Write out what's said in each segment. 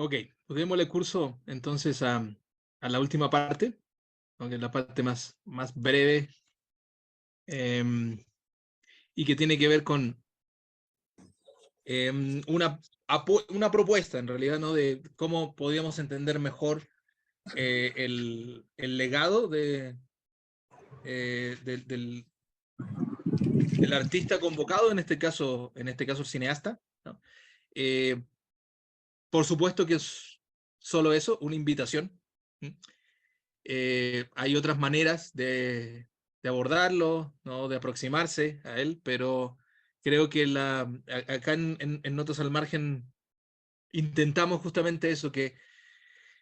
Ok, pues démosle curso entonces a la última parte, aunque es la parte más breve, em, y que tiene que ver con una propuesta, en realidad, ¿no? De cómo podríamos entender mejor el legado del artista convocado, en este caso el cineasta, ¿no? Eh, por supuesto que es solo eso, una invitación. ¿Mm? Hay otras maneras de abordarlo, ¿no? De aproximarse a él, pero creo que acá en Notas al Margen intentamos justamente eso, que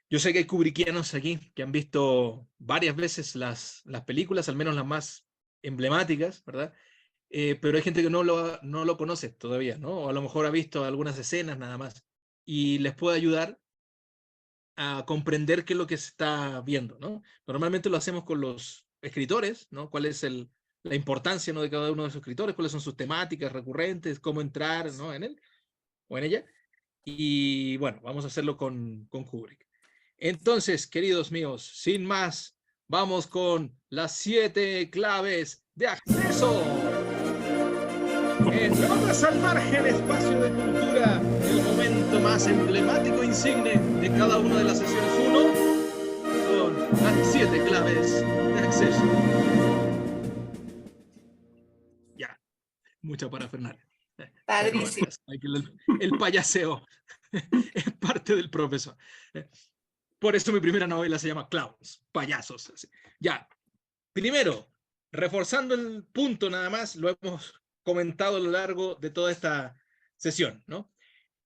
yo sé que hay kubrickianos aquí que han visto varias veces las películas, al menos las más emblemáticas, ¿verdad? Pero hay gente que no lo conoce todavía, ¿no? O a lo mejor ha visto algunas escenas nada más, y les puede ayudar a comprender qué es lo que se está viendo, ¿no? Normalmente lo hacemos con los escritores, ¿no? ¿Cuál es la importancia, ¿no? de cada uno de esos escritores? ¿Cuáles son sus temáticas recurrentes? ¿Cómo entrar, ¿no? en él o en ella? Y bueno, vamos a hacerlo con Kubrick. Entonces, queridos míos, sin más, vamos con las 7 claves de acceso. En Notas al Margen, espacio de cultura, el momento más emblemático e insigne de cada una de las sesiones 1, con las 7 claves de acceso. Ya, mucha parafernalia. Pero bueno, Padrísimo. el payaseo es parte del profesor. Por eso mi primera novela se llama Clowns, payasos. Así. Ya, primero, reforzando el punto nada más, lo hemos comentado a lo largo de toda esta sesión, ¿no?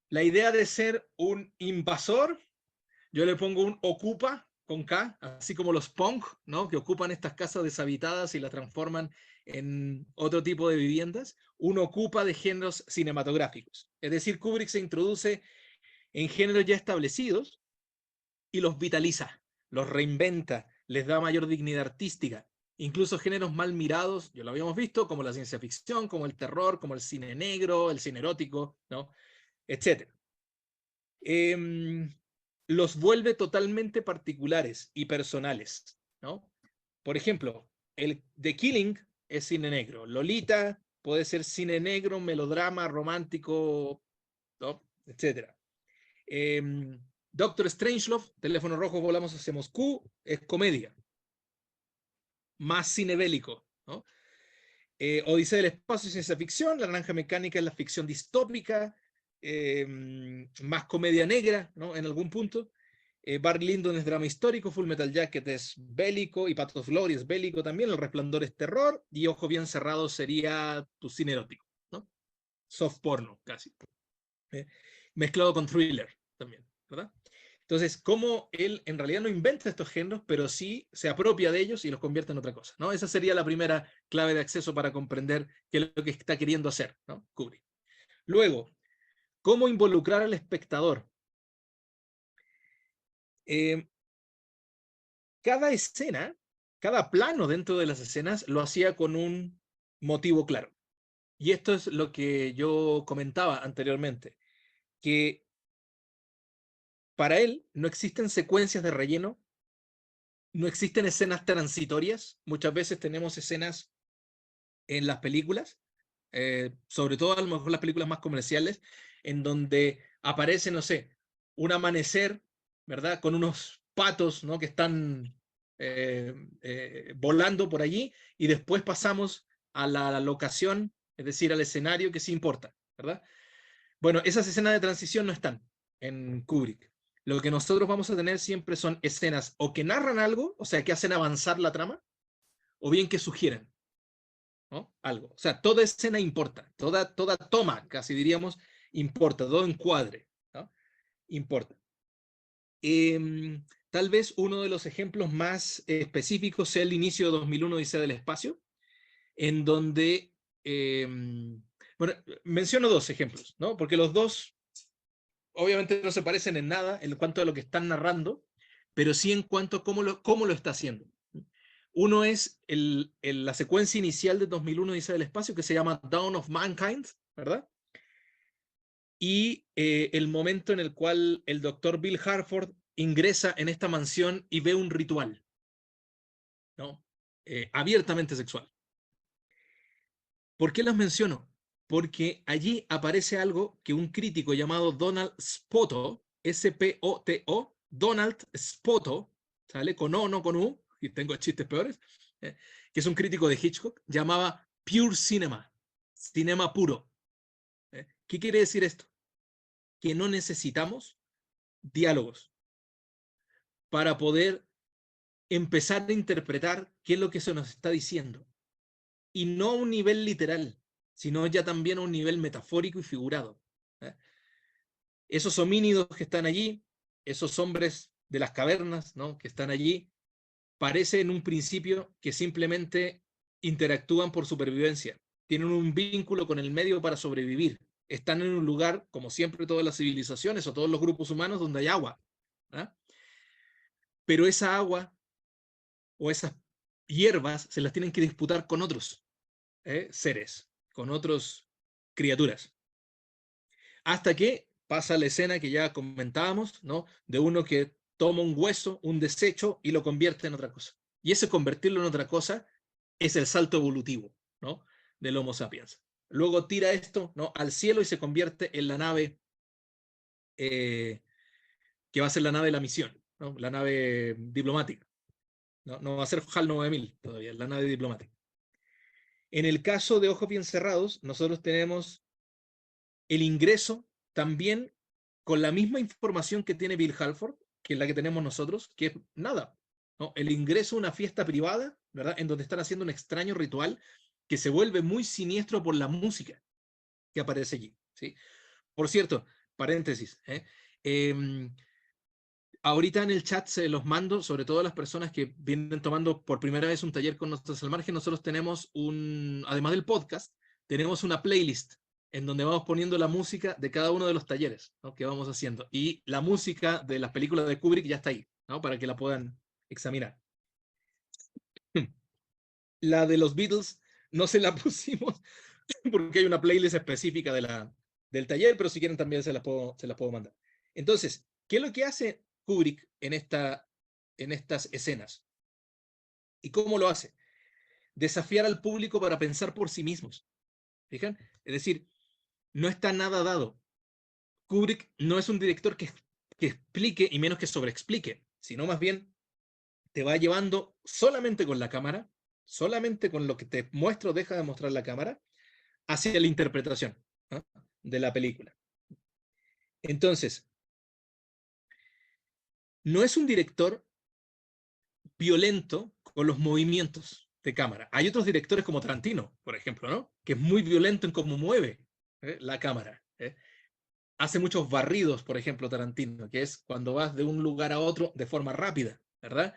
La idea de ser un invasor, yo le pongo un ocupa con K, así como los punk, ¿no? Que ocupan estas casas deshabitadas y las transforman en otro tipo de viviendas. Un ocupa de géneros cinematográficos. Es decir, Kubrick se introduce en géneros ya establecidos y los vitaliza, los reinventa, les da mayor dignidad artística. Incluso géneros mal mirados, ya lo habíamos visto, como la ciencia ficción, como el terror, como el cine negro, el cine erótico, ¿no? Etcétera. Los vuelve totalmente particulares y personales, ¿no? Por ejemplo, el The Killing es cine negro, Lolita puede ser cine negro, melodrama, romántico, ¿no? Etcétera. Doctor Strangelove, Teléfono Rojo, Volamos hacia Moscú, es comedia, más cine bélico, ¿no? Odisea del Espacio, ciencia ficción, La Naranja Mecánica es la ficción distópica, más comedia negra, ¿no? En algún punto. Barry Lyndon es drama histórico, Full Metal Jacket es bélico, y Path of Glory es bélico también, El Resplandor es terror, y Ojo Bien Cerrado sería tu cine erótico, ¿no? Soft porno, casi. Mezclado con thriller también, ¿verdad? Entonces, cómo él en realidad no inventa estos géneros, pero sí se apropia de ellos y los convierte en otra cosa, ¿no? Esa sería la primera clave de acceso para comprender qué es lo que está queriendo hacer, ¿no? Kubrick. Luego, cómo involucrar al espectador. Eh, cada escena, cada plano dentro de las escenas lo hacía con un motivo claro. Y esto es lo que yo comentaba anteriormente, que para él no existen secuencias de relleno, no existen escenas transitorias. Muchas veces tenemos escenas en las películas, sobre todo a lo mejor las películas más comerciales, en donde aparece, no sé, un amanecer, ¿verdad? Con unos patos, ¿no? Que están volando por allí, y después pasamos a la locación, es decir, al escenario que sí importa, ¿verdad? Bueno, esas escenas de transición no están en Kubrick. Lo que nosotros vamos a tener siempre son escenas o que narran algo, o sea, que hacen avanzar la trama, o bien que sugieren, ¿no? Algo. O sea, toda escena importa, toda toma, casi diríamos, importa, todo encuadre, ¿no? Importa. Tal vez uno de los ejemplos más específicos sea el inicio de 2001, Odisea del Espacio, en donde, bueno, menciono dos ejemplos, ¿no? Porque los dos obviamente no se parecen en nada en cuanto a lo que están narrando, pero sí en cuanto a cómo lo está haciendo. Uno es la secuencia inicial de 2001 Dice del Espacio, que se llama Dawn of Mankind, ¿verdad? y el momento en el cual el doctor Bill Harford ingresa en esta mansión y ve un ritual, ¿no? Abiertamente sexual. ¿Por qué las menciono? Porque allí aparece algo que un crítico llamado Donald Spoto, S-P-O-T-O, Donald Spoto, ¿sale? Con O, no con U, y tengo chistes peores, que es un crítico de Hitchcock, llamaba Pure Cinema, cinema puro. ¿Qué quiere decir esto? Que no necesitamos diálogos para poder empezar a interpretar qué es lo que se nos está diciendo. Y no a un nivel literal, sino ya también a un nivel metafórico y figurado. Esos homínidos que están allí, esos hombres de las cavernas, ¿no?, que están allí, parece en un principio que simplemente interactúan por supervivencia, tienen un vínculo con el medio para sobrevivir, están en un lugar, como siempre todas las civilizaciones o todos los grupos humanos, donde hay agua. ¿Eh? Pero esa agua o esas hierbas se las tienen que disputar con otros seres, con otras criaturas. Hasta que pasa la escena que ya comentábamos, ¿no?, de uno que toma un hueso, un desecho, y lo convierte en otra cosa. Y ese convertirlo en otra cosa es el salto evolutivo, ¿no?, del Homo sapiens. Luego tira esto, ¿no?, al cielo y se convierte en la nave que va a ser la nave de la misión, ¿no?, la nave diplomática. No va a ser HAL 9000 todavía, la nave diplomática. En el caso de Ojos Bien Cerrados, nosotros tenemos el ingreso también con la misma información que tiene Bill Halford, que es la que tenemos nosotros, que es nada, ¿no?, el ingreso a una fiesta privada, ¿verdad?, en donde están haciendo un extraño ritual que se vuelve muy siniestro por la música que aparece allí, ¿sí? Por cierto, paréntesis, ahorita en el chat se los mando, sobre todo a las personas que vienen tomando por primera vez un taller con nosotros al margen. Nosotros tenemos además del podcast, tenemos una playlist en donde vamos poniendo la música de cada uno de los talleres, ¿no?, que vamos haciendo. Y la música de las películas de Kubrick ya está ahí, ¿no?, para que la puedan examinar. La de los Beatles no se la pusimos porque hay una playlist específica del taller, pero si quieren también se las puedo mandar. Entonces, ¿qué es lo que hace Kubrick en estas escenas? ¿Y cómo lo hace? Desafiar al público para pensar por sí mismos. ¿Fijan? Es decir, no está nada dado. Kubrick no es un director que explique y menos que sobreexplique, sino más bien te va llevando solamente con la cámara, solamente con lo que te muestra o deja de mostrar la cámara, hacia la interpretación, ¿no?, de la película. Entonces, no es un director violento con los movimientos de cámara. Hay otros directores como Tarantino, por ejemplo, ¿no?, que es muy violento en cómo mueve la cámara. Hace muchos barridos, por ejemplo, Tarantino, que es cuando vas de un lugar a otro de forma rápida, ¿verdad?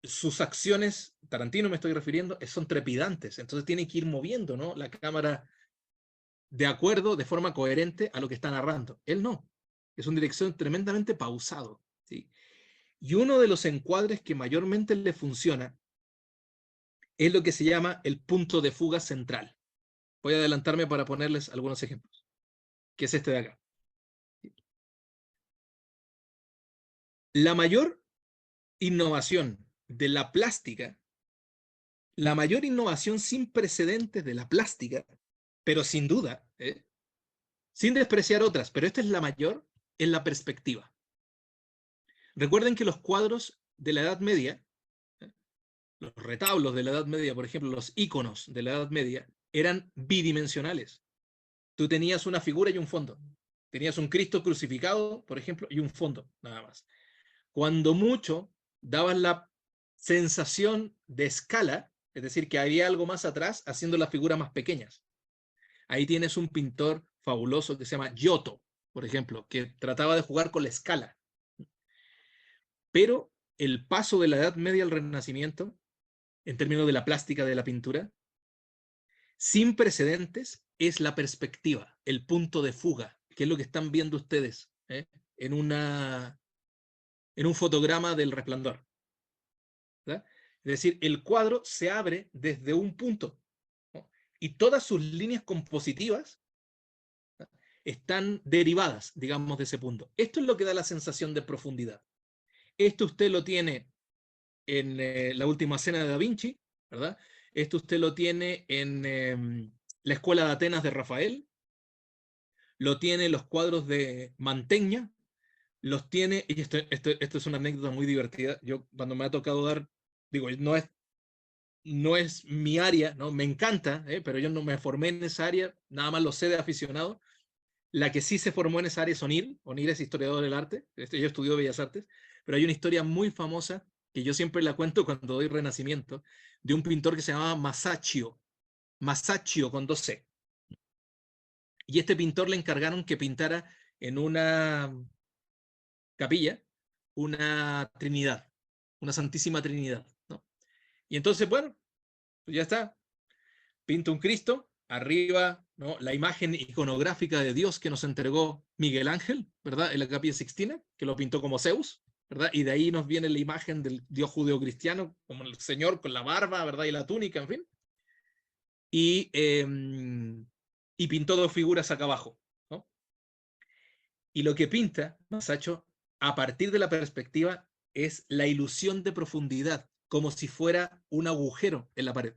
Sus acciones, Tarantino me estoy refiriendo, son trepidantes, entonces tiene que ir moviendo, ¿no?, la cámara de acuerdo, de forma coherente a lo que está narrando. Él no, es una dirección tremendamente pausado, ¿sí? Y uno de los encuadres que mayormente le funciona es lo que se llama el punto de fuga central. Voy a adelantarme para ponerles algunos ejemplos, que es este de acá. La mayor innovación de la plástica, la mayor innovación sin precedentes de la plástica, pero sin duda, sin despreciar otras, pero esta es la mayor, en la perspectiva. Recuerden que los cuadros de la Edad Media, los retablos de la Edad Media, por ejemplo, los íconos de la Edad Media, eran bidimensionales. Tú tenías una figura y un fondo. Tenías un Cristo crucificado, por ejemplo, y un fondo, nada más. Cuando mucho, daban la sensación de escala, es decir, que había algo más atrás, haciendo las figuras más pequeñas. Ahí tienes un pintor fabuloso que se llama Giotto, por ejemplo, que trataba de jugar con la escala. Pero el paso de la Edad Media al Renacimiento, en términos de la plástica de la pintura, sin precedentes, es la perspectiva, el punto de fuga, que es lo que están viendo ustedes en un fotograma del Resplandor. ¿Verdad? Es decir, el cuadro se abre desde un punto, ¿no?, y todas sus líneas compositivas, ¿no?, están derivadas, digamos, de ese punto. Esto es lo que da la sensación de profundidad. Esto usted lo tiene en La Última Cena de Da Vinci, ¿verdad? Esto usted lo tiene en La Escuela de Atenas de Rafael, lo tiene en los cuadros de Mantegna, los tiene, y esto es una anécdota muy divertida. Yo, cuando me ha tocado dar, digo, no es mi área, ¿no? Me encanta, pero yo no me formé en esa área, nada más lo sé de aficionado. La que sí se formó en esa área es O'Neill. O'Neill es historiador del arte, ella estudió Bellas Artes, pero hay una historia muy famosa que yo siempre la cuento cuando doy Renacimiento, de un pintor que se llamaba Masaccio con 2C. Y este pintor le encargaron que pintara en una capilla una Trinidad, una Santísima Trinidad, ¿no? Y entonces, bueno, pues ya está, pinta un Cristo, arriba, ¿no?, la imagen iconográfica de Dios que nos entregó Miguel Ángel, ¿verdad?, en la Capilla Sixtina, que lo pintó como Zeus, ¿verdad? Y de ahí nos viene la imagen del Dios judeocristiano, como el Señor con la barba, ¿verdad?, y la túnica, en fin. Y, y pintó dos figuras acá abajo, ¿no? Y lo que pinta Masaccio, a partir de la perspectiva, es la ilusión de profundidad, como si fuera un agujero en la pared.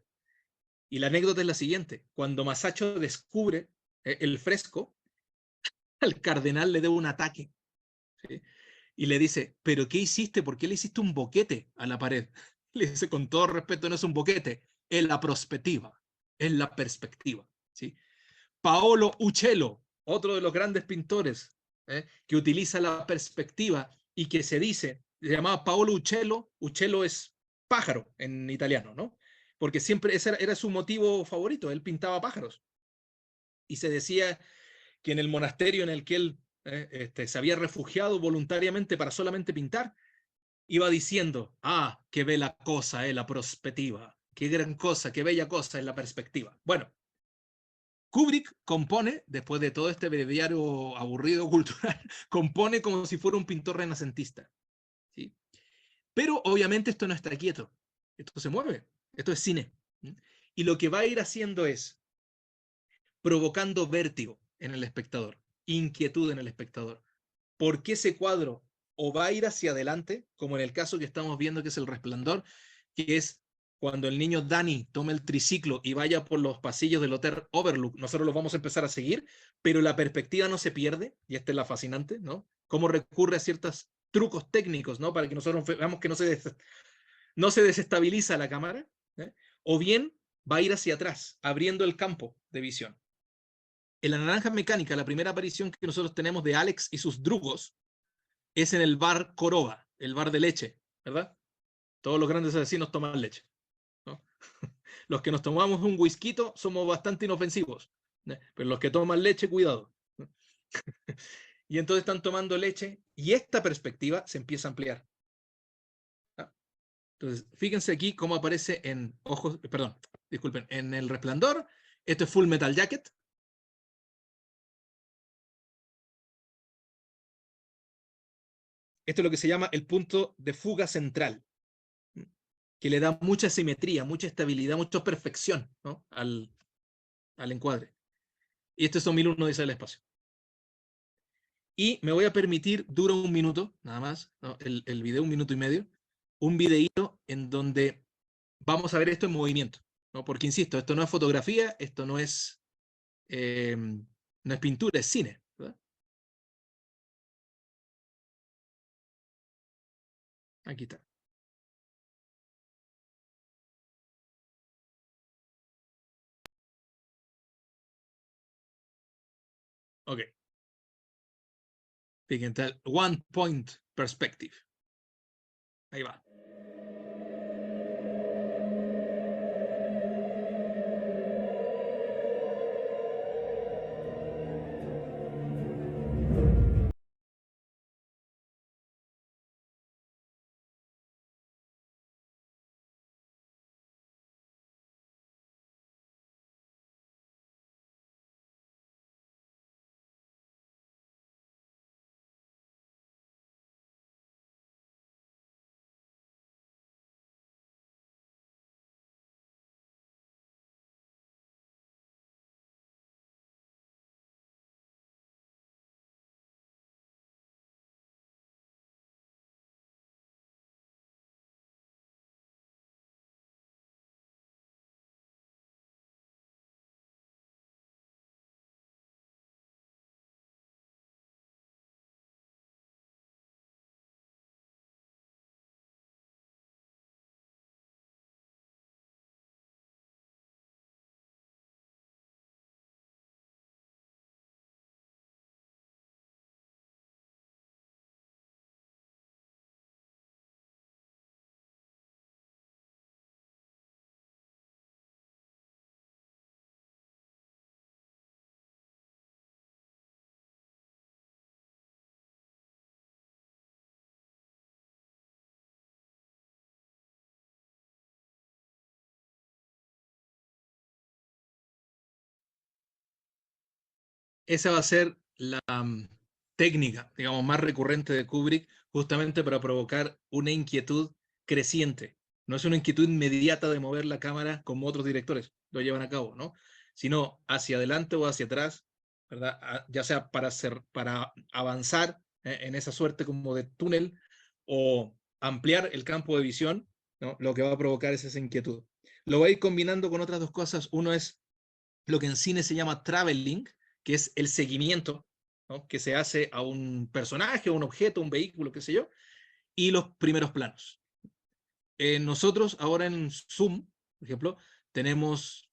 Y la anécdota es la siguiente: cuando Masaccio descubre el fresco, al cardenal le debe un ataque, ¿sí? Y le dice, ¿pero qué hiciste? ¿Por qué le hiciste un boquete a la pared? Le dice, con todo respeto, no es un boquete, es la perspectiva, es la perspectiva, ¿sí? Paolo Uccello, otro de los grandes pintores, que utiliza la perspectiva y que se llamaba Paolo Uccello. Uccello es pájaro en italiano, ¿no? Porque siempre ese era su motivo favorito, él pintaba pájaros. Y se decía que en el monasterio en el que él se había refugiado voluntariamente para solamente pintar, iba diciendo, qué bella cosa es la perspectiva, qué gran cosa, qué bella cosa es la perspectiva. Bueno, Kubrick compone, después de todo este breviario aburrido cultural, compone como si fuera un pintor renacentista, ¿sí? Pero obviamente esto no está quieto, esto se mueve, esto es cine. Y lo que va a ir haciendo es provocando vértigo en el espectador, inquietud en el espectador. ¿Por qué ese cuadro o va a ir hacia adelante, como en el caso que estamos viendo, que es El Resplandor, que es cuando el niño Danny tome el triciclo y vaya por los pasillos del Hotel Overlook? Nosotros los vamos a empezar a seguir, pero la perspectiva no se pierde, y esta es la fascinante, ¿no? Cómo recurre a ciertos trucos técnicos, ¿no?, para que nosotros veamos que no se desestabiliza la cámara, ¿eh? O bien va a ir hacia atrás, abriendo el campo de visión. En La Naranja Mecánica, la primera aparición que nosotros tenemos de Alex y sus drugos es en el bar Coroba, el bar de leche, ¿verdad? Todos los grandes asesinos toman leche, ¿no? Los que nos tomamos un whisky somos bastante inofensivos, ¿no? Pero los que toman leche, cuidado, ¿no? Y entonces están tomando leche y esta perspectiva se empieza a ampliar, ¿no? Entonces, fíjense aquí cómo aparece en Ojos, perdón, disculpen, en El Resplandor. Esto es Full Metal Jacket. Esto es lo que se llama el punto de fuga central, que le da mucha simetría, mucha estabilidad, mucha perfección, ¿no?, al encuadre. Y esto es 2001 dice el espacio. Y me voy a permitir, dura un minuto, nada más, ¿no?, el video, 1 minuto y medio, un videíto en donde vamos a ver esto en movimiento, ¿no? Porque insisto, esto no es fotografía, esto no es pintura, es cine, ¿verdad? Aquí está. Ok. Fíjense, One Point Perspective. Ahí va. esa va a ser la técnica, digamos, más recurrente de Kubrick, justamente para provocar una inquietud creciente. No es una inquietud inmediata de mover la cámara como otros directores lo llevan a cabo, ¿no? Sino hacia adelante o hacia atrás, ¿verdad? Ya sea para avanzar en esa suerte como de túnel o ampliar el campo de visión, ¿no? Lo que va a provocar es esa inquietud. Lo va a ir combinando con otras dos cosas. Uno es lo que en cine se llama traveling, que es el seguimiento, ¿no? Que se hace a un personaje, a un objeto, un vehículo, qué sé yo, y los primeros planos. Nosotros ahora en Zoom, por ejemplo, tenemos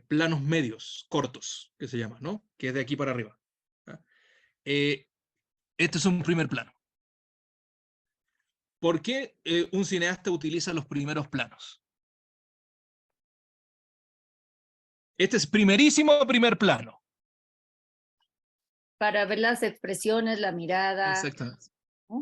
planos medios, cortos, que se llama, ¿no? Que es de aquí para arriba. ¿Ah? Este es un primer plano. ¿Por qué un cineasta utiliza los primeros planos? Este es primerísimo primer plano. Para ver las expresiones, la mirada. Exactamente. ¿No?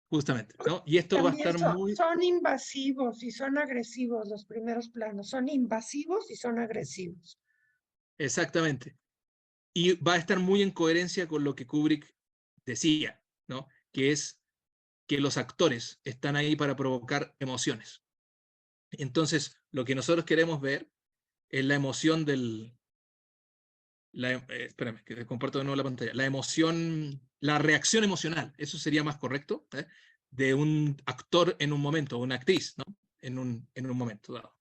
Justamente, ¿no? Y esto va a estar muy... Son invasivos y son agresivos los primeros planos. Son invasivos y son agresivos. Exactamente. Y va a estar muy en coherencia con lo que Kubrick decía, ¿no? Que es que los actores están ahí para provocar emociones. Entonces, lo que nosotros queremos ver es la emoción del... espérame, que comparto de nuevo la pantalla. La emoción, la reacción emocional, eso sería más correcto, de un actor en un momento, o una actriz, ¿no? En un momento dado.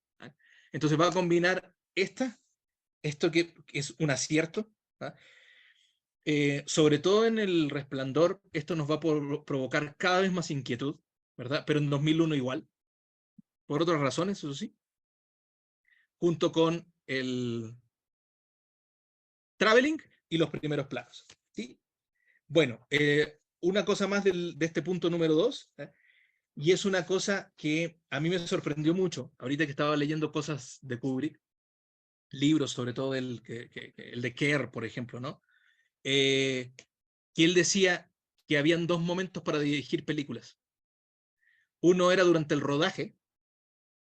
Entonces va a combinar esto que es un acierto, sobre todo en El Resplandor, esto nos va a provocar cada vez más inquietud, ¿verdad? Pero en 2001 igual, por otras razones, eso sí, junto con el traveling y los primeros planos. ¿Sí? Bueno, una cosa más de este punto número 2, y es una cosa que a mí me sorprendió mucho, ahorita que estaba leyendo cosas de Kubrick, libros sobre todo el de Kerr, por ejemplo, ¿no? Que él decía que habían dos momentos para dirigir películas. Uno era durante el rodaje,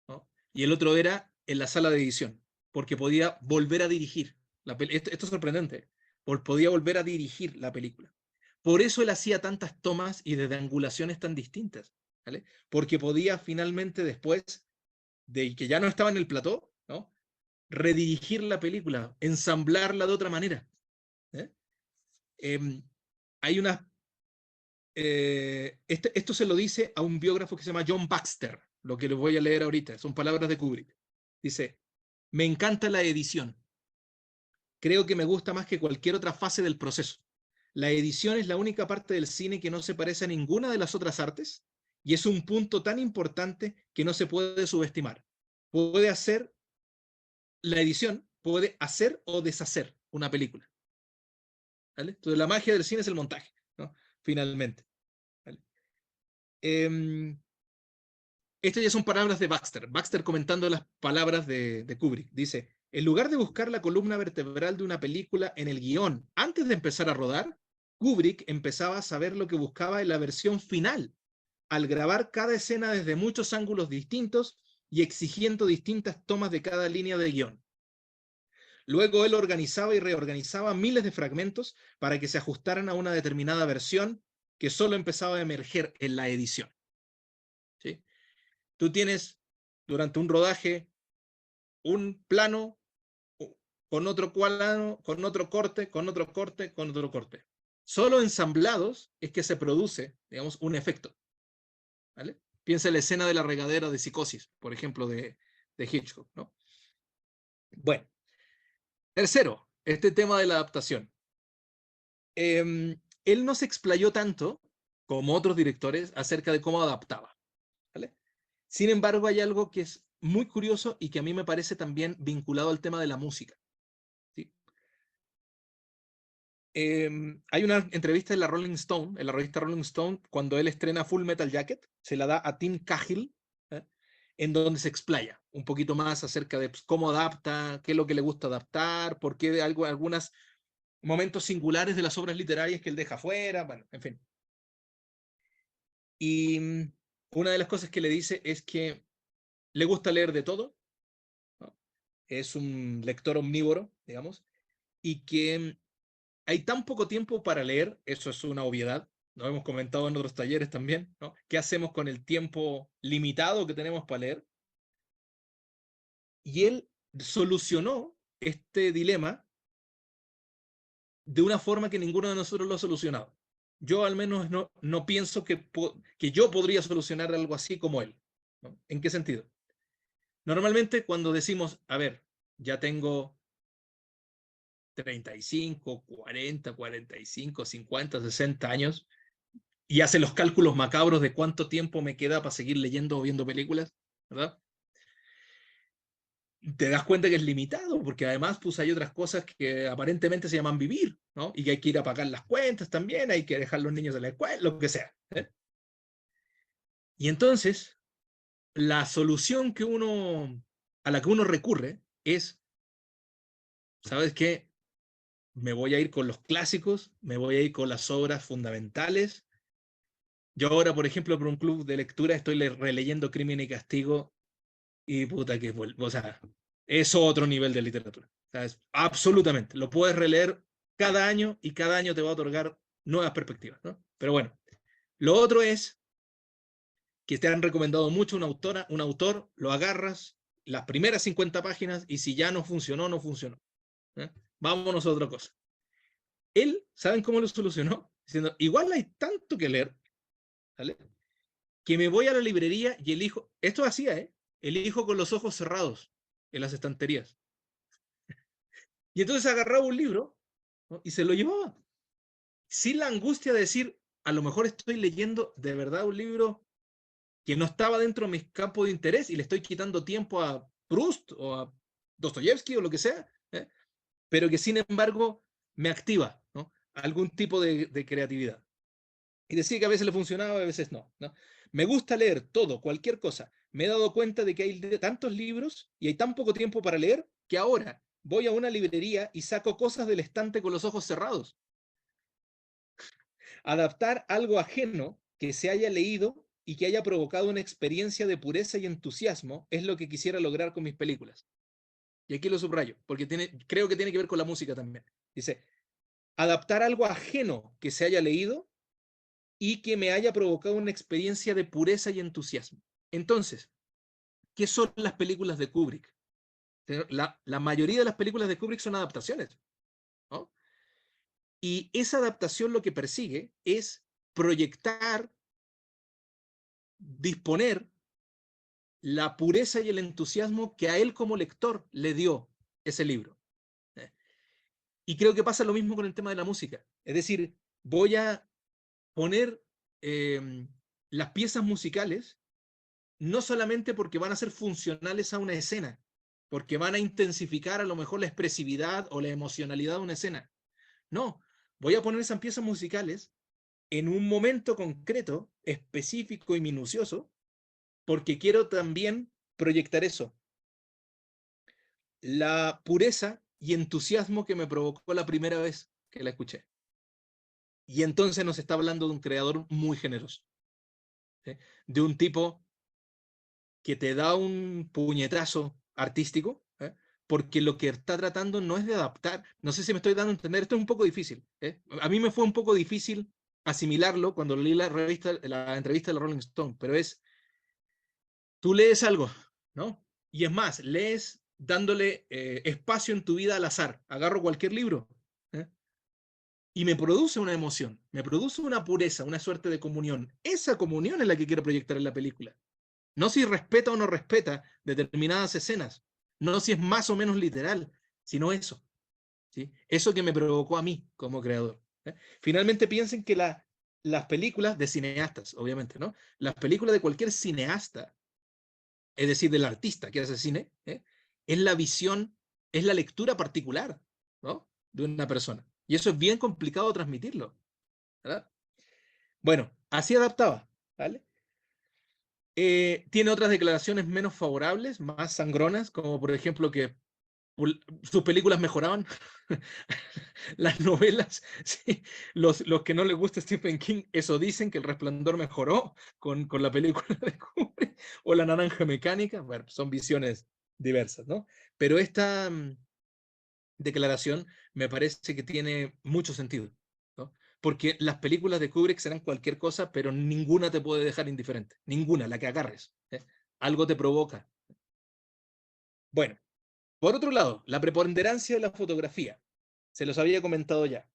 ¿no? Y el otro era en la sala de edición, porque podía volver a dirigir. Esto es sorprendente, porque podía volver a dirigir la película. Por eso él hacía tantas tomas y desde angulaciones tan distintas, ¿vale? Porque podía finalmente, después de que ya no estaba en el plató, ¿no? Redirigir la película, ensamblarla de otra manera. ¿Eh? Hay una esto se lo dice a un biógrafo que se llama John Baxter, lo que les voy a leer ahorita, son palabras de Kubrick. Dice, me encanta la edición. Creo que me gusta más que cualquier otra fase del proceso. La edición es la única parte del cine que no se parece a ninguna de las otras artes y es un punto tan importante que no se puede subestimar. Puede hacer, la edición puede hacer o deshacer una película. ¿Vale? Entonces la magia del cine es el montaje, ¿no? Finalmente. ¿Vale? Estas ya son palabras de Baxter. Baxter comentando las palabras de Kubrick. Dice, en lugar de buscar la columna vertebral de una película en el guión antes de empezar a rodar, Kubrick empezaba a saber lo que buscaba en la versión final, al grabar cada escena desde muchos ángulos distintos y exigiendo distintas tomas de cada línea de guión. Luego él organizaba y reorganizaba miles de fragmentos para que se ajustaran a una determinada versión que solo empezaba a emerger en la edición. ¿Sí? Tú tienes durante un rodaje un plano con otro plano, con otro corte, con otro corte, con otro corte. Solo ensamblados es que se produce, digamos, un efecto. ¿Vale? Piensa en la escena de la regadera de Psicosis, por ejemplo, de Hitchcock, ¿no? Bueno, tercero, este tema de la adaptación. Él no se explayó tanto como otros directores acerca de cómo adaptaba. ¿Vale? Sin embargo, hay algo que es muy curioso y que a mí me parece también vinculado al tema de la música. ¿Sí? Hay una entrevista en la Rolling Stone, en la revista Rolling Stone, cuando él estrena Full Metal Jacket, se la da a Tim Cahill, en donde se explaya un poquito más acerca de pues, cómo adapta, qué es lo que le gusta adaptar, por qué algunos momentos singulares de las obras literarias que él deja fuera, bueno, en fin. Y una de las cosas que le dice es que le gusta leer de todo, ¿no? Es un lector omnívoro, digamos, y que hay tan poco tiempo para leer, eso es una obviedad, lo hemos comentado en otros talleres también, ¿no? ¿Qué hacemos con el tiempo limitado que tenemos para leer? Y él solucionó este dilema de una forma que ninguno de nosotros lo ha solucionado. Yo al menos no pienso que yo podría solucionar algo así como él, ¿no? ¿En qué sentido? Normalmente cuando decimos, a ver, ya tengo 35, 40, 45, 50, 60 años, y hace los cálculos macabros de cuánto tiempo me queda para seguir leyendo o viendo películas, ¿verdad? Te das cuenta que es limitado, porque además pues hay otras cosas que aparentemente se llaman vivir, ¿no? Y que hay que ir a pagar las cuentas también, hay que dejar los niños en la escuela, lo que sea, ¿eh? Y entonces, la solución a la que uno recurre es, ¿sabes qué? Me voy a ir con los clásicos, me voy a ir con las obras fundamentales. Yo ahora, por ejemplo, por un club de lectura estoy releyendo Crimen y Castigo y puta que o sea, es otro nivel de literatura. ¿Sabes? Absolutamente. Lo puedes releer cada año y cada año te va a otorgar nuevas perspectivas, ¿no? Pero bueno, lo otro es que te han recomendado mucho una autora, un autor, lo agarras, las primeras 50 páginas y si ya no funcionó, no funcionó, ¿eh? Vámonos a otra cosa. Él, ¿saben cómo lo solucionó? Diciendo, igual hay tanto que leer, ¿vale? Que me voy a la librería y elijo, esto hacía, ¿eh? Elijo con los ojos cerrados en las estanterías. Y entonces agarraba un libro, ¿no? Y se lo llevaba. Sin la angustia de decir, a lo mejor estoy leyendo de verdad un libro que no estaba dentro de mis campos de interés y le estoy quitando tiempo a Proust o a Dostoyevsky o lo que sea, ¿eh? Pero que sin embargo me activa, ¿no? Algún tipo de creatividad. Y decía que a veces le funcionaba, a veces no, ¿no? Me gusta leer todo, cualquier cosa. Me he dado cuenta de que hay tantos libros y hay tan poco tiempo para leer que ahora voy a una librería y saco cosas del estante con los ojos cerrados. Adaptar algo ajeno que se haya leído y que haya provocado una experiencia de pureza y entusiasmo es lo que quisiera lograr con mis películas. Y aquí lo subrayo, porque creo que tiene que ver con la música también. Dice, adaptar algo ajeno que se haya leído y que me haya provocado una experiencia de pureza y entusiasmo. Entonces, ¿qué son las películas de Kubrick? La mayoría de las películas de Kubrick son adaptaciones, ¿no? Y esa adaptación lo que persigue es proyectar, disponer la pureza y el entusiasmo que a él como lector le dio ese libro. Y creo que pasa lo mismo con el tema de la música. Es decir, voy a poner las piezas musicales no solamente porque van a ser funcionales a una escena, porque van a intensificar a lo mejor la expresividad o la emocionalidad de una escena. No, voy a poner esas piezas musicales en un momento concreto, específico y minucioso, porque quiero también proyectar eso. La pureza y entusiasmo que me provocó la primera vez que la escuché. Y entonces nos está hablando de un creador muy generoso, ¿sí? De un tipo que te da un puñetazo artístico, ¿eh? Porque lo que está tratando no es de adaptar. No sé si me estoy dando a entender, esto es un poco difícil, ¿eh? A mí me fue un poco difícil asimilarlo cuando leí la entrevista de la Rolling Stone, pero es, tú lees algo, ¿no? Y es más, lees dándole espacio en tu vida al azar. Agarro cualquier libro, ¿eh? Y me produce una emoción, me produce una pureza, una suerte de comunión. Esa comunión es la que quiero proyectar en la película. No si respeta o no respeta determinadas escenas, no si es más o menos literal, sino eso, ¿sí? Eso que me provocó a mí como creador, ¿eh? Finalmente piensen que las películas de cineastas, obviamente, ¿no? Las películas de cualquier cineasta, es decir, del artista que hace cine, ¿eh? Es la visión, es la lectura particular, ¿no? De una persona. Y eso es bien complicado transmitirlo, ¿verdad? Bueno, así adaptaba, ¿vale? Tiene otras declaraciones menos favorables, más sangronas, como por ejemplo que sus películas mejoraban. Las novelas, sí, los que no les gusta Stephen King, eso dicen, que El Resplandor mejoró con la película de Kubrick, o La Naranja Mecánica. Bueno, son visiones diversas, ¿no? Pero declaración me parece que tiene mucho sentido, ¿no? Porque las películas de Kubrick serán cualquier cosa, pero ninguna te puede dejar indiferente. Ninguna, la que agarres. Algo te provoca. Bueno, por otro lado, la preponderancia de la fotografía. Se los había comentado ya.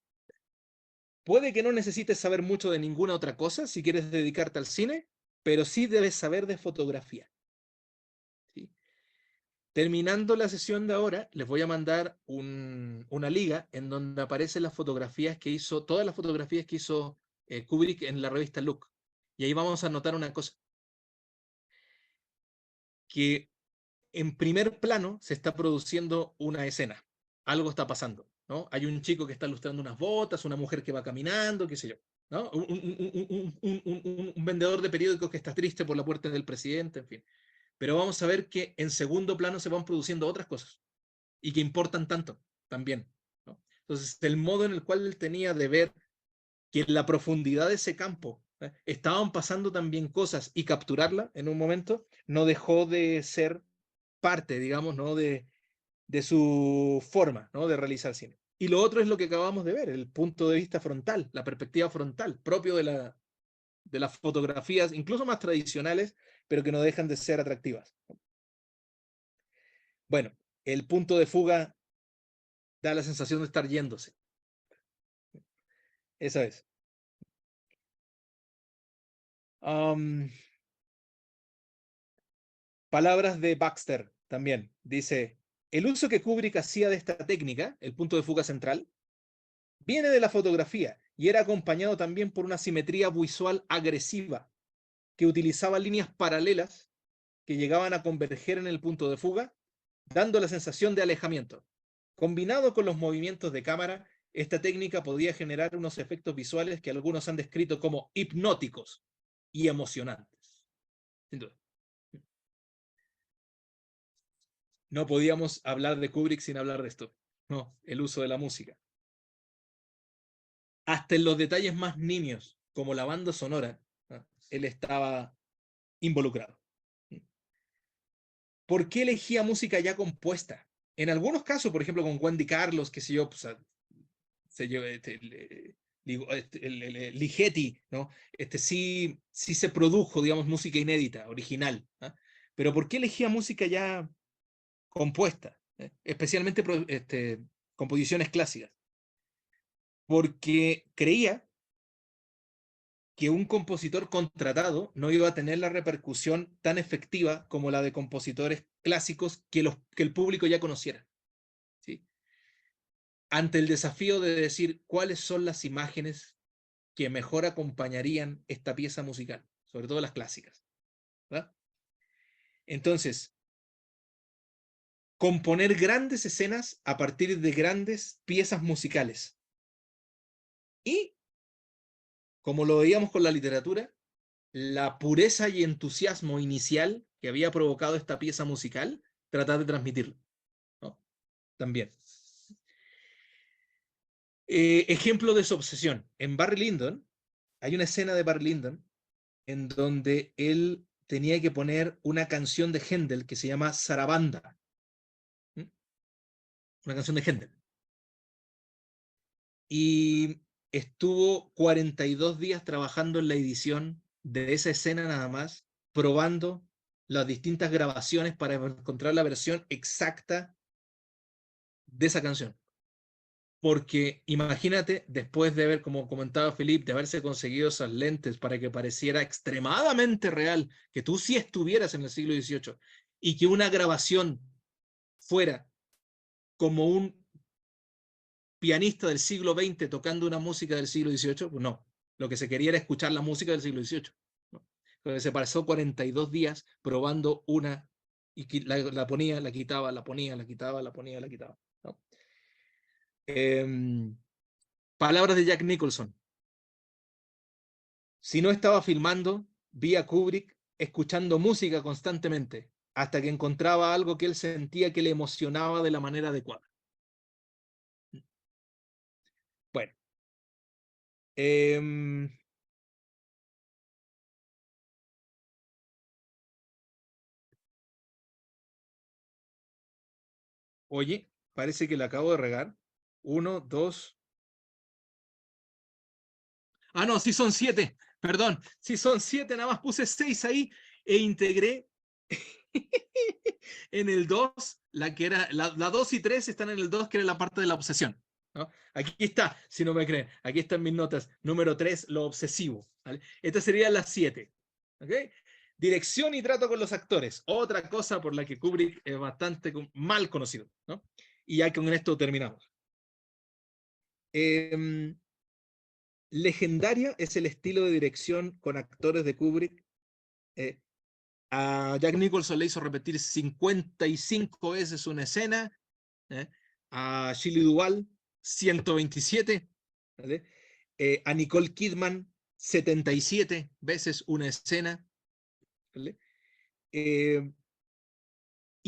Puede que no necesites saber mucho de ninguna otra cosa si quieres dedicarte al cine, pero sí debes saber de fotografía. ¿Sí? Terminando la sesión de ahora, les voy a mandar una liga en donde aparecen las fotografías que hizo, todas las fotografías que hizo Kubrick en la revista Look. Y ahí vamos a notar una cosa, que en primer plano se está produciendo una escena, algo está pasando, ¿no? Hay un chico que está lustrando unas botas, una mujer que va caminando, qué sé yo, ¿no? Un vendedor de periódicos que está triste por la muerte del presidente, en fin. Pero vamos a ver que en segundo plano se van produciendo otras cosas y que importan tanto también, ¿no? Entonces, el modo en el cual él tenía de ver que en la profundidad de ese campo estaban pasando también cosas y capturarla en un momento, no dejó de ser parte, digamos, ¿no? de su forma, ¿no? De realizar cine. Y lo otro es lo que acabamos de ver, el punto de vista frontal, la perspectiva frontal, propio de las fotografías, incluso más tradicionales, pero que no dejan de ser atractivas. Bueno, el punto de fuga da la sensación de estar yéndose. Esa es. Um, Palabras de Baxter también. Dice, el uso que Kubrick hacía de esta técnica, el punto de fuga central, viene de la fotografía y era acompañado también por una simetría visual agresiva que utilizaba líneas paralelas que llegaban a converger en el punto de fuga, dando la sensación de alejamiento. Combinado con los movimientos de cámara, esta técnica podía generar unos efectos visuales que algunos han descrito como hipnóticos y emocionantes. Sin duda. No podíamos hablar de Kubrick sin hablar de esto. No, el uso de la música. Hasta en los detalles más nimios, como la banda sonora, ¿no? Él estaba involucrado. ¿Por qué elegía música ya compuesta? En algunos casos, por ejemplo, con Wendy Carlos, que sé yo, pues, se lleva Ligeti, ¿no? Sí se produjo, digamos, música inédita, original. ¿Ah? Pero ¿por qué elegía música ya compuesta? Especialmente composiciones clásicas. Porque creía que un compositor contratado no iba a tener la repercusión tan efectiva como la de compositores clásicos que el público ya conociera. ¿Sí? Ante el desafío de decir cuáles son las imágenes que mejor acompañarían esta pieza musical, sobre todo las clásicas. ¿Verdad? Entonces, componer grandes escenas a partir de grandes piezas musicales. Y, como lo veíamos con la literatura, la pureza y entusiasmo inicial que había provocado esta pieza musical, tratar de transmitirlo, ¿no? También. Ejemplo de su obsesión. En Barry Lyndon, hay una escena de Barry Lyndon en donde él tenía que poner una canción de Händel que se llama Sarabanda. ¿Mm? Una canción de Händel. Y estuvo 42 días trabajando en la edición de esa escena nada más, probando las distintas grabaciones para encontrar la versión exacta de esa canción. Porque imagínate, después de haber, como comentaba Philip, de haberse conseguido esas lentes para que pareciera extremadamente real, que tú sí estuvieras en el siglo XVIII y que una grabación fuera como un pianista del siglo XX tocando una música del siglo XVIII, pues no. Lo que se quería era escuchar la música del siglo XVIII. ¿No? Entonces se pasó 42 días probando una y la ponía, la quitaba, la ponía, la quitaba, la ponía, la quitaba. ¿No? Palabras de Jack Nicholson. Si no estaba filmando, vi a Kubrick escuchando música constantemente hasta que encontraba algo que él sentía que le emocionaba de la manera adecuada. Bueno. Oye, parece que la acabo de regar. 1, 2. Ah, no, sí son 7. Perdón, sí son 7, nada más puse 6 ahí e integré en el 2, la que era, la 2 y 3 están en el 2, que era la parte de la obsesión, ¿no? Aquí está, si no me creen, aquí están mis notas. Número 3, lo obsesivo, ¿vale? Esta sería la 7. ¿Ok? Dirección y trato con los actores. Otra cosa por la que Kubrick es bastante mal conocido, ¿no? Y ya con esto terminamos. Legendaria es el estilo de dirección con actores de Kubrick. A Jack Nicholson le hizo repetir 55 veces una escena. A Shelley Duvall, 127. ¿Vale? A Nicole Kidman, 77 veces una escena. ¿Vale? Y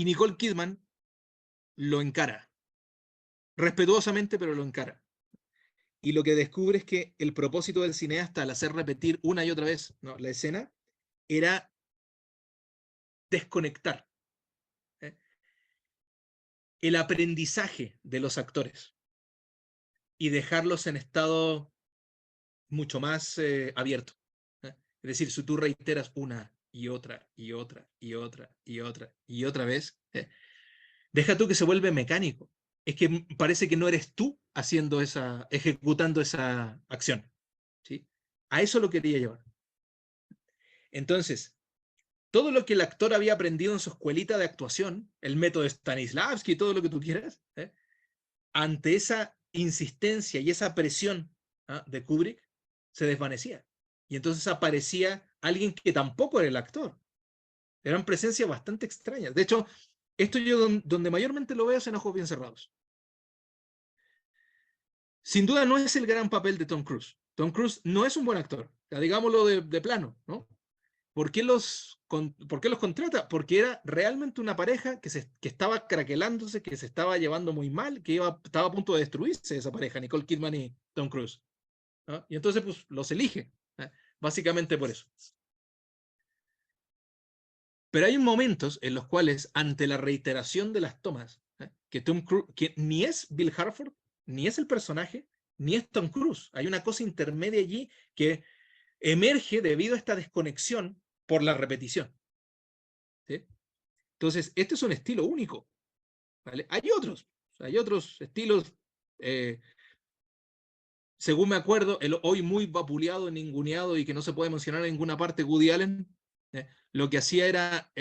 Nicole Kidman lo encara. Respetuosamente, pero lo encara. Y lo que descubre es que el propósito del cineasta al hacer repetir una y otra vez, ¿no?, la escena era desconectar el aprendizaje de los actores y dejarlos en estado mucho más abierto. Es decir, si tú reiteras una y otra y otra y otra y otra y otra vez, deja tú que se vuelve mecánico. Es que parece que no eres tú ejecutando esa acción. ¿Sí? A eso lo quería llevar. Entonces, todo lo que el actor había aprendido en su escuelita de actuación, el método Stanislavski, todo lo que tú quieras, ante esa insistencia y esa presión de Kubrick, se desvanecía. Y entonces aparecía alguien que tampoco era el actor. Eran presencias bastante extrañas. De hecho, esto yo donde mayormente lo veo es en Ojos Bien Cerrados. Sin duda no es el gran papel de Tom Cruise. Tom Cruise no es un buen actor, ya digámoslo de plano, ¿no? ¿Por qué los contrata? Porque era realmente una pareja que estaba craquelándose, que se estaba llevando muy mal, que estaba a punto de destruirse esa pareja, Nicole Kidman y Tom Cruise, ¿no? Y entonces pues los elige, básicamente por eso. Pero hay momentos en los cuales, ante la reiteración de las tomas, que Tom Cruise, que ni es Bill Harford, ni es el personaje, ni es Tom Cruise. Hay una cosa intermedia allí que emerge debido a esta desconexión por la repetición. ¿Sí? Entonces, este es un estilo único, ¿vale? Hay otros estilos, según me acuerdo, el hoy muy vapuleado, ninguneado y que no se puede mencionar en ninguna parte, Woody Allen, lo que hacía era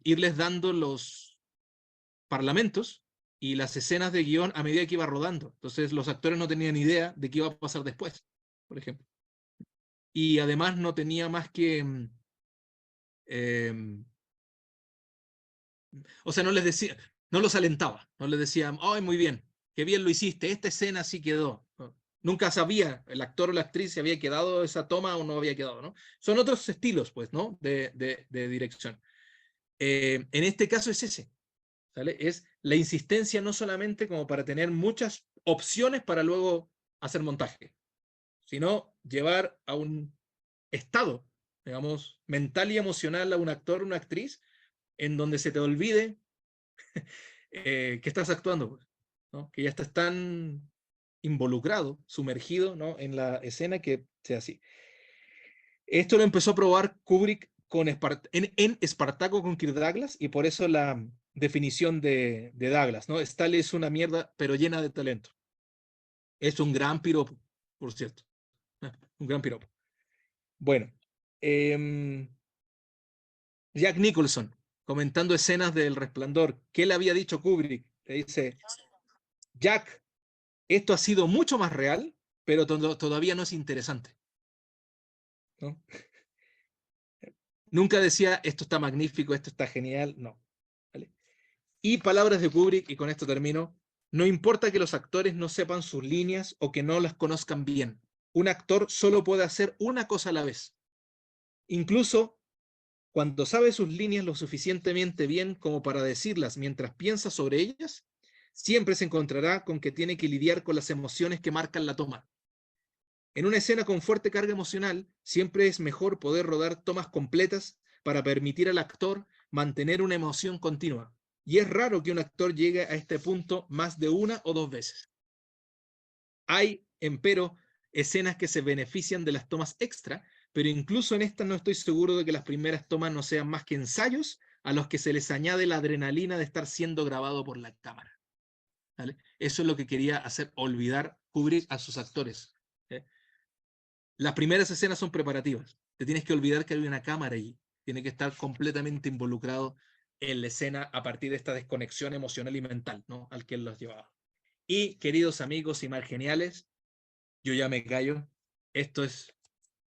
irles dando los parlamentos y las escenas de guión a medida que iba rodando. Entonces los actores no tenían idea de qué iba a pasar después, por ejemplo. Y además no tenía más que... o sea, no les decía, no los alentaba, no les decía, ¡ay, muy bien! ¡Qué bien lo hiciste! Esta escena sí quedó. Nunca sabía el actor o la actriz si había quedado esa toma o no había quedado, ¿no? Son otros estilos, pues, ¿no? De dirección. En este caso es ese, ¿vale? Es la insistencia no solamente como para tener muchas opciones para luego hacer montaje, sino llevar a un estado, digamos, mental y emocional a un actor o una actriz en donde se te olvide que estás actuando, ¿no? Que ya estás tan involucrado, sumergido, ¿no?, en la escena que sea así. Esto lo empezó a probar Kubrick en Espartaco con Kirk Douglas, y por eso la definición de Douglas, ¿no? Stalin es una mierda, pero llena de talento. Es un gran piropo, por cierto. Un gran piropo. Bueno, Jack Nicholson, comentando escenas del Resplandor, ¿qué le había dicho Kubrick? Le dice, Jack, esto ha sido mucho más real, pero todavía no es interesante, ¿no? Nunca decía, esto está magnífico, esto está genial, no. ¿Vale? Y palabras de Kubrick, y con esto termino, no importa que los actores no sepan sus líneas o que no las conozcan bien. Un actor solo puede hacer una cosa a la vez. Incluso cuando sabe sus líneas lo suficientemente bien como para decirlas mientras piensa sobre ellas, siempre se encontrará con que tiene que lidiar con las emociones que marcan la toma. En una escena con fuerte carga emocional, siempre es mejor poder rodar tomas completas para permitir al actor mantener una emoción continua. y es raro que un actor llegue a este punto más de una o dos veces. Hay, empero, escenas que se benefician de las tomas extra, pero incluso en estas no estoy seguro de que las primeras tomas no sean más que ensayos a los que se les añade la adrenalina de estar siendo grabado por la cámara. ¿Vale? Eso es lo que quería hacer olvidar Kubrick a sus actores. ¿Eh? Las primeras escenas son preparativas. Te tienes que olvidar que hay una cámara allí. Tiene que estar completamente involucrado en la escena a partir de esta desconexión emocional y mental, ¿no? Al que él los llevaba. Y, queridos amigos y margeniales, yo ya me callo. Esto es,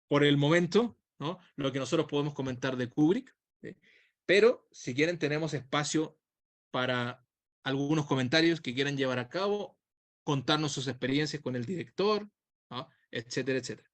por el momento, ¿no? Lo que nosotros podemos comentar de Kubrick. ¿Sí? Pero, si quieren, tenemos espacio para algunos comentarios que quieran llevar a cabo, contarnos sus experiencias con el director, ¿no? Etcétera, etcétera.